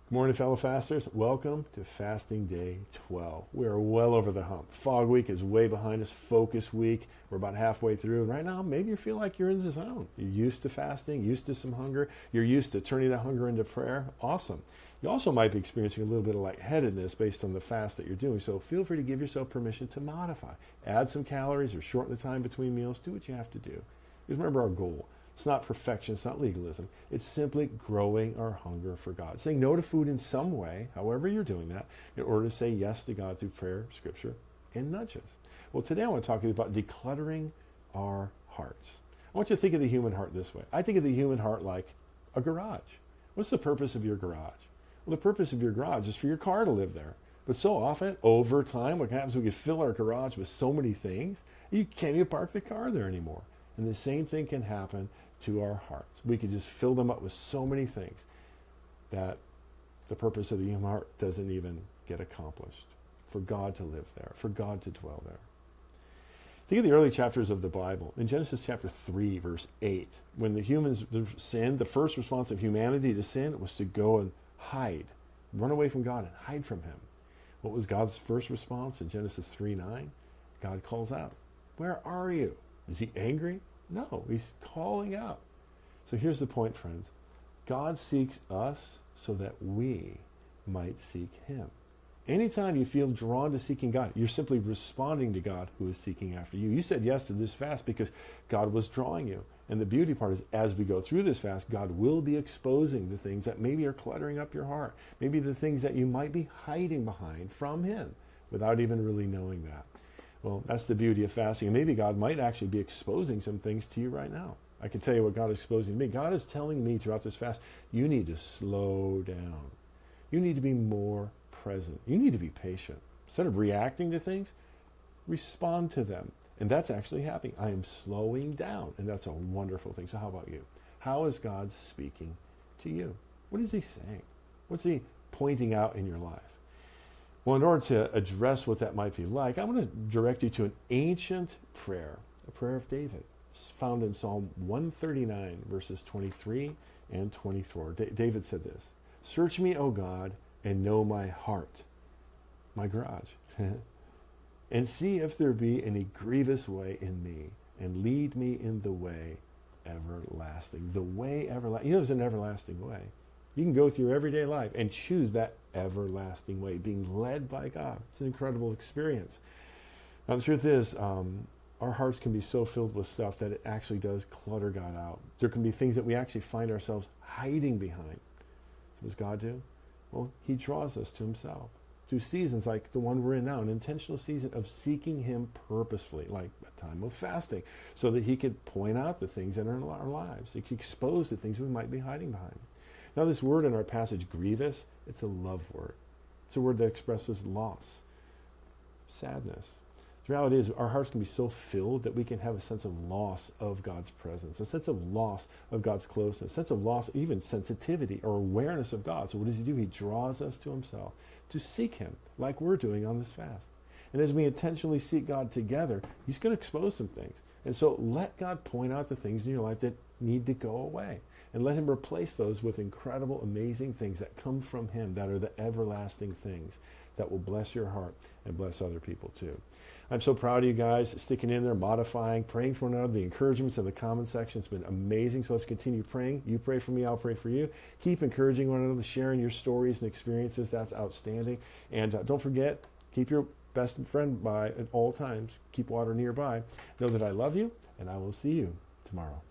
Good morning, fellow fasters. Welcome to fasting day 12. We are well over the hump. Fog week is way behind us. Focus week, we're about halfway through. And right now, maybe you feel like you're in the zone. You're used to fasting, used to some hunger. You're used to turning that hunger into prayer. Awesome. You also might be experiencing a little bit of lightheadedness based on the fast that you're doing. So feel free to give yourself permission to modify. Add some calories or shorten the time between meals. Do what you have to do. Because remember our goal. It's not perfection, it's not legalism. It's simply growing our hunger for God. Saying no to food in some way, however you're doing that, in order to say yes to God through prayer, scripture, and nudges. Well, today I want to talk to you about decluttering our hearts. I want you to think of the human heart this way. I think of the human heart like a garage. What's the purpose of your garage? Well, the purpose of your garage is for your car to live there. But so often, over time, what happens is we can fill our garage with so many things, you can't even park the car there anymore. And the same thing can happen to our hearts. We could just fill them up with so many things that the purpose of the human heart doesn't even get accomplished. For God to live there, for God to dwell there. Think of the early chapters of the Bible. In Genesis chapter 3, verse 8, when the humans sinned, the first response of humanity to sin was to go and hide, run away from God and hide from him. What was God's first response in Genesis 3:9? God calls out, "Where are you?" Is he angry? No, he's calling out. So here's the point, friends. God seeks us so that we might seek him. Anytime you feel drawn to seeking God, you're simply responding to God who is seeking after you. You said yes to this fast because God was drawing you. And the beauty part is, as we go through this fast, God will be exposing the things that maybe are cluttering up your heart. Maybe the things that you might be hiding behind from him without even really knowing that. Well, that's the beauty of fasting. And maybe God might actually be exposing some things to you right now. I can tell you what God is exposing to me. God is telling me throughout this fast, you need to slow down. You need to be more present. You need to be patient. Instead of reacting to things, respond to them. And that's actually happening. I am slowing down. And that's a wonderful thing. So how about you? How is God speaking to you? What is he saying? What's he pointing out in your life? Well, in order to address what that might be like, I'm going to direct you to an ancient prayer, a prayer of David. It's found in Psalm 139, verses 23 and 24. David said this, "Search me, O God, and know my heart," my garage, "and see if there be any grievous way in me, and lead me in the way everlasting." The way everlasting. You know there's an everlasting way. You can go through your everyday life and choose that everlasting way, being led by God. It's an incredible experience. Now, the truth is, our hearts can be so filled with stuff that it actually does clutter God out. There can be things that we actually find ourselves hiding behind. So what does God do? Well, he draws us to himself through seasons like the one we're in now, an intentional season of seeking him purposefully, like a time of fasting, so that he could point out the things that are in our lives. He could expose the things we might be hiding behind. Now, this word in our passage, grievous, it's a love word. It's a word that expresses loss, sadness. The reality is our hearts can be so filled that we can have a sense of loss of God's presence, a sense of loss of God's closeness, a sense of loss, even sensitivity or awareness of God. So what does he do? He draws us to himself to seek him like we're doing on this fast. And as we intentionally seek God together, he's going to expose some things. And so let God point out the things in your life that need to go away. And let him replace those with incredible, amazing things that come from him, that are the everlasting things that will bless your heart and bless other people too. I'm so proud of you guys sticking in there, modifying, praying for one another. The encouragements in the comment section has been amazing. So let's continue praying. You pray for me, I'll pray for you. Keep encouraging one another, sharing your stories and experiences. That's outstanding. And don't forget, keep your best friend by at all times. Keep water nearby. Know that I love you, and I will see you tomorrow.